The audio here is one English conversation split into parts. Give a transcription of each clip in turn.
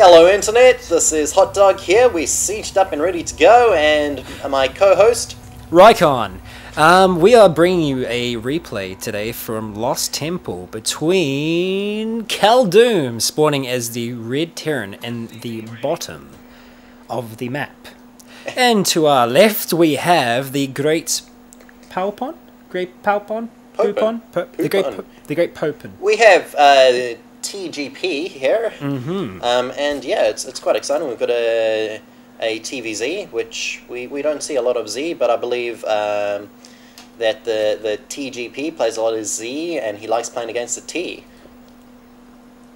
Hello Internet, this is Hotdog here, we're sieged up and ready to go, and my co-host... Rycon. We are bringing you a replay today from Lost Temple between Kaldoom, spawning as the Red Terran in the bottom of the map. And to our left we have the GreatPoupon? GreatPoupon? The GreatPoupon. We have TGP here, and yeah, it's quite exciting. We've got a TvZ, which we don't see a lot of Z, but I believe that the TGP plays a lot of Z, and he likes playing against the T.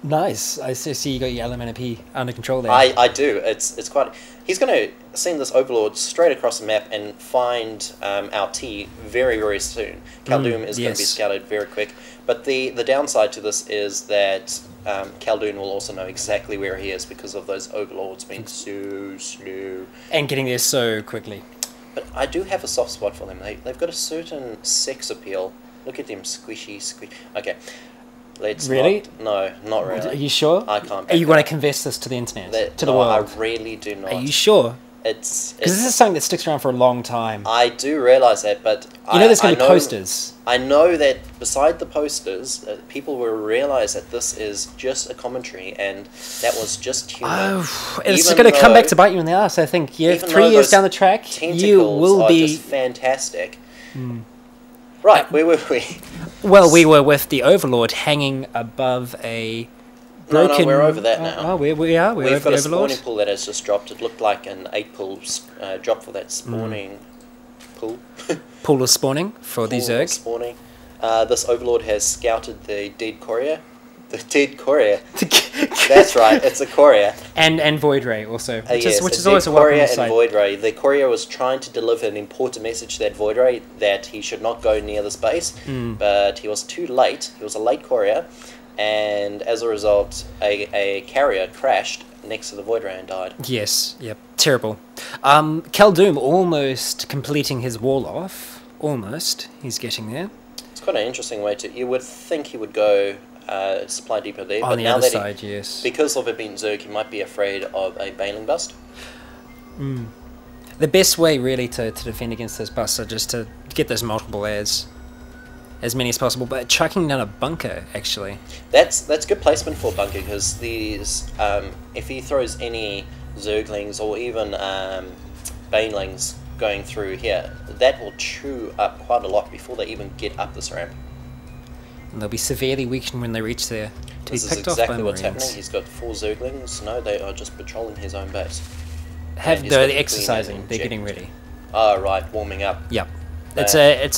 Nice. I see you got your LMNP under control there. I do. It's quite... He's going to send this Overlord straight across the map and find our T very, very soon. Kaldoom is going to be scouted very quick. But the downside to this is that Kaldoom will also know exactly where he is because of those Overlords being so slow. And getting there so quickly. But I do have a soft spot for them. They've got a certain sex appeal. Look at them, squishy. Okay. Let's really? Not really. Are you sure? I can't. Are you going to confess this to the internet, to the world? I really do not. Are you sure? It's because this is something that sticks around for a long time. I do realise that, but you know there's going to be posters. I know that beside the posters, people will realise that this is just a commentary, and that was just humour. Oh, it's going to come back to bite you in the ass. I think. Yeah, 3 years down the track, you will be just fantastic. Right, where were we? Well, we were with the Overlord hanging above a broken... No, we're over that now. Oh, we are? We're over got the a Overlord? spawning pool that has just dropped. It looked like an 8-pool drop for that spawning pool. Pool of spawning for the Zerg. Spawning. This Overlord has scouted the dead courier. The dead courier. That's right, it's a courier. And Void Ray also, which yes, is always a welcome sight. And Void Ray. The courier was trying to deliver an important message to that Void Ray that he should not go near this base, but he was too late. He was a late courier, and as a result, a carrier crashed next to the Void Ray and died. Yes, yep, terrible. Kaldoom almost completing his wall off. Almost, he's getting there. It's quite an interesting way to... You would think he would go... supply depot there, on but the now other that side, yes. Because of it being Zerg, he might be afraid of a bailing bust. The best way really to defend against those busts are just to get those multiple as many as possible, but chucking down a bunker actually. That's good placement for a bunker, because these if he throws any Zerglings or even banelings going through here, that will chew up quite a lot before they even get up this ramp. And they'll be severely weakened when they reach there to be picked off by Marines. This is exactly what's happening. He's got 4 Zerglings. No, they are just patrolling his own base. They're exercising. They're getting ready. Oh right, warming up. Yep. It's a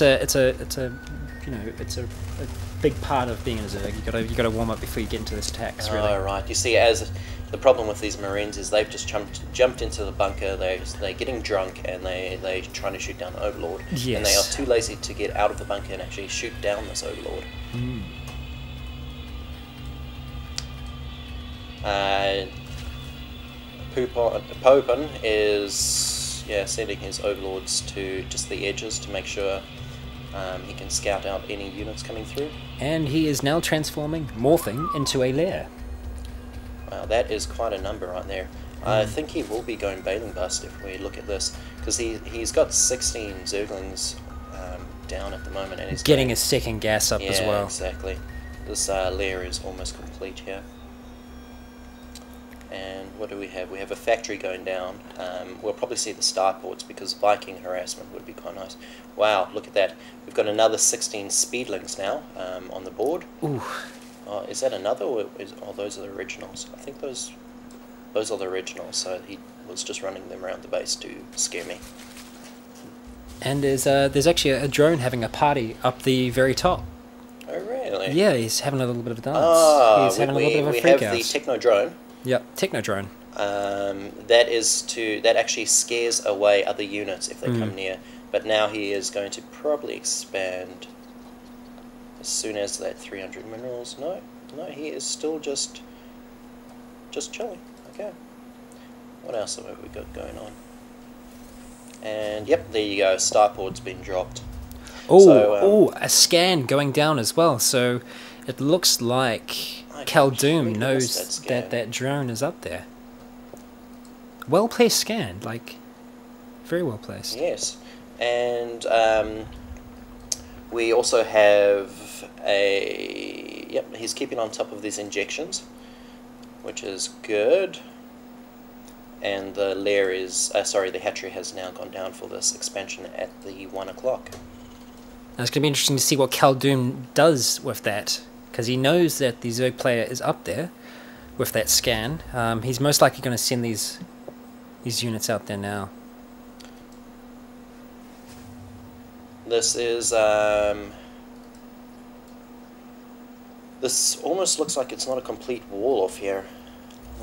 big part of being a Zerg. You gotta warm up before you get into this attacks. Really. Oh right. You see, as the problem with these Marines is they've just jumped into the bunker. They're getting drunk and they're trying to shoot down the Overlord. Yes. And they are too lazy to get out of the bunker and actually shoot down this Overlord. Poupon is sending his Overlords to just the edges to make sure he can scout out any units coming through. And he is now morphing into a lair. Wow, that is quite a number right there. I think he will be going bailing bust if we look at this, because he's got 16 Zerglings down at the moment, and he's getting a second gas up as well. Yeah, exactly. This lair is almost complete here. And what do we have? We have a factory going down. We'll probably see the starports because Viking harassment would be quite nice. Wow, look at that. We've got another 16 speedlings now on the board. Ooh. Oh, is that another, or those are the originals? I think those are the originals, so he was just running them around the base to scare me. And there's actually a drone having a party up the very top. Oh, really? Yeah, he's having a little bit of a dance. Oh, he's having a little bit of a freak out. We have the Techno drone. Yep, Techno drone. That actually scares away other units if they come near. But now he is going to probably expand as soon as that 300 minerals. No, he is still just chilling. Okay. What else have we got going on? And yep, there you go. Starport's been dropped. Oh, a scan going down as well. So it looks like Kaldoom knows that drone is up there. Well placed scan, like very well placed. Yes, and we also have a... Yep, he's keeping on top of these injections, which is good. And the lair is... sorry, the hatchery has now gone down for this expansion at the 1 o'clock. Now it's going to be interesting to see what Kaldoom does with that, because he knows that the Zerg player is up there with that scan. He's most likely going to send these units out there now. This is... this almost looks like it's not a complete wall off here.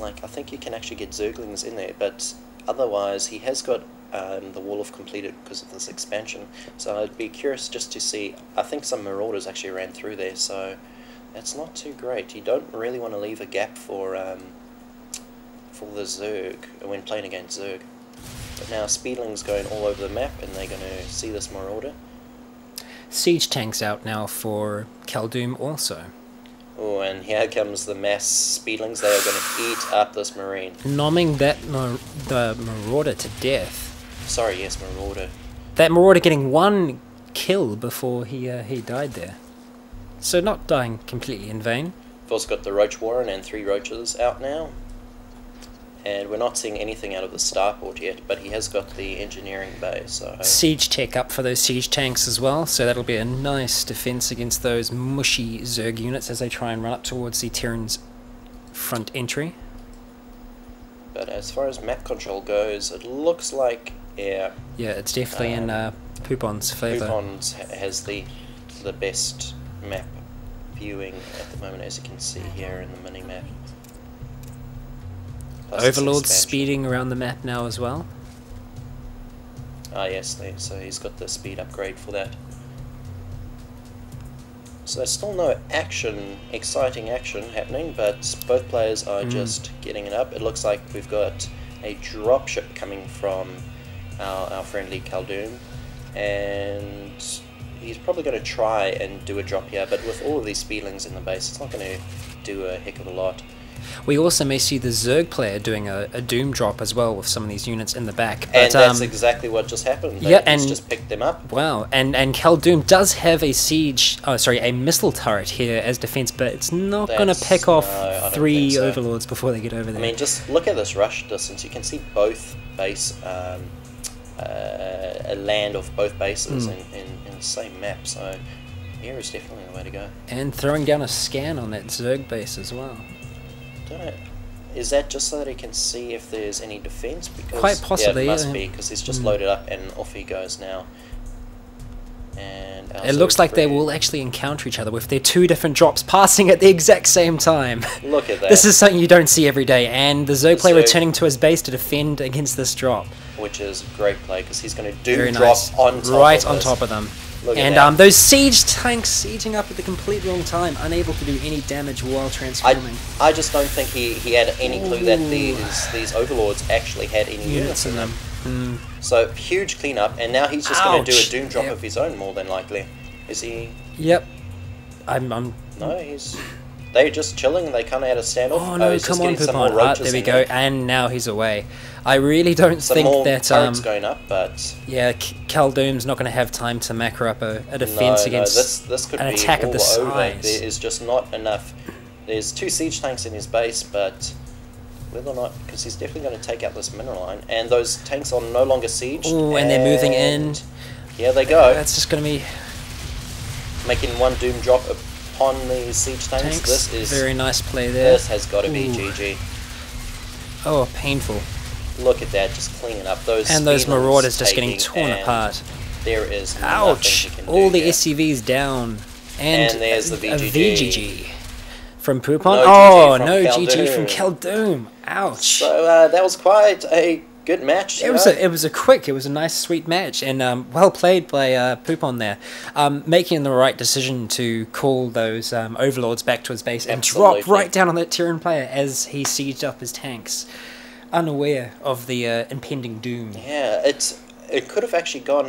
Like, I think you can actually get Zerglings in there, but otherwise he has got the wall of completed because of this expansion. So I'd be curious just to see. I think some Marauders actually ran through there, so that's not too great. You don't really want to leave a gap for the Zerg when playing against Zerg. But now Speedling's going all over the map, and they're going to see this Marauder. Siege tanks out now for Kaldoom also. Oh, and here comes the mass Speedlings. They are going to eat up this Marine. Nomming the Marauder to death. Sorry, yes, Marauder. That Marauder getting one kill before he died there. So not dying completely in vain. We've also got the Roach Warren and 3 Roaches out now. And we're not seeing anything out of the starport yet, but he has got the engineering bay, so... Siege tech up for those siege tanks as well, so that'll be a nice defense against those mushy Zerg units as they try and run up towards the Terran's front entry. But as far as map control goes, it looks like, yeah... Yeah, it's definitely in Poupon's favour. Poupon has the best map viewing at the moment, as you can see here in the mini-map. Overlord's speeding around the map now as well. Ah yes, so he's got the speed upgrade for that. So there's still no action, exciting action happening, but both players are just getting it up. It looks like we've got a dropship coming from our friendly Kaldoom, and he's probably going to try and do a drop here, but with all of these Speedlings in the base, it's not going to do a heck of a lot. We also may see the Zerg player doing a Doom drop as well with some of these units in the back. But, and that's exactly what just happened. Yeah, and just picked them up. Wow, and Kaldoom does have a a missile turret here as defense, but it's not going to pick off 3 Overlords before they get over there. I mean, just look at this rush distance. You can see both base, a land of both bases in the same map. So here is definitely the way to go. And throwing down a scan on that Zerg base as well. Don't know. Is that just so that he can see if there's any defense? Because quite possibly. Yeah, it must be, because he's just loaded up and off he goes now. And it looks like they will actually encounter each other with their 2 different drops passing at the exact same time. Look at that. This is something you don't see every day, and the Zerg player returning to his base to defend against this drop. Which is great play, because he's going to do drop on top right on top of them. Look and those siege tanks sieging up at the complete wrong time, unable to do any damage while transforming. I just don't think he had any clue that these Overlords actually had any units in them. So huge cleanup, and now he's just going to do a Doom drop of his own, more than likely. Is he? Yep. No, he's... They're just chilling, they kind of had a standoff. Oh no, come on, Poupon. There we go, and now he's away. I really don't think that... turrets going up, but... Yeah, Kaldoom's not going to have time to macro up a defense against this could an be attack of this over. size. There is just not enough. There's 2 siege tanks in his base, but whether or not... Because he's definitely going to take out this mineral line. And those tanks are no longer sieged. Oh, and they're moving in. Here they go. That's just going to be... Making one Doom drop upon the siege tanks. This is very nice play there. This has got to be GG. Oh, painful. Look at that, just cleaning up those. And those Marauders just getting torn apart. There is ouch! All the SCVs down, and there's the VGG from Poupon. No GG from Kaldoom. Ouch! So that was quite a good match. It was a nice, sweet match, and well played by Poupon there, making the right decision to call those Overlords back to his base and drop right down on that Terran player as he sieged up his tanks, unaware of the impending doom. Yeah, it could have actually gone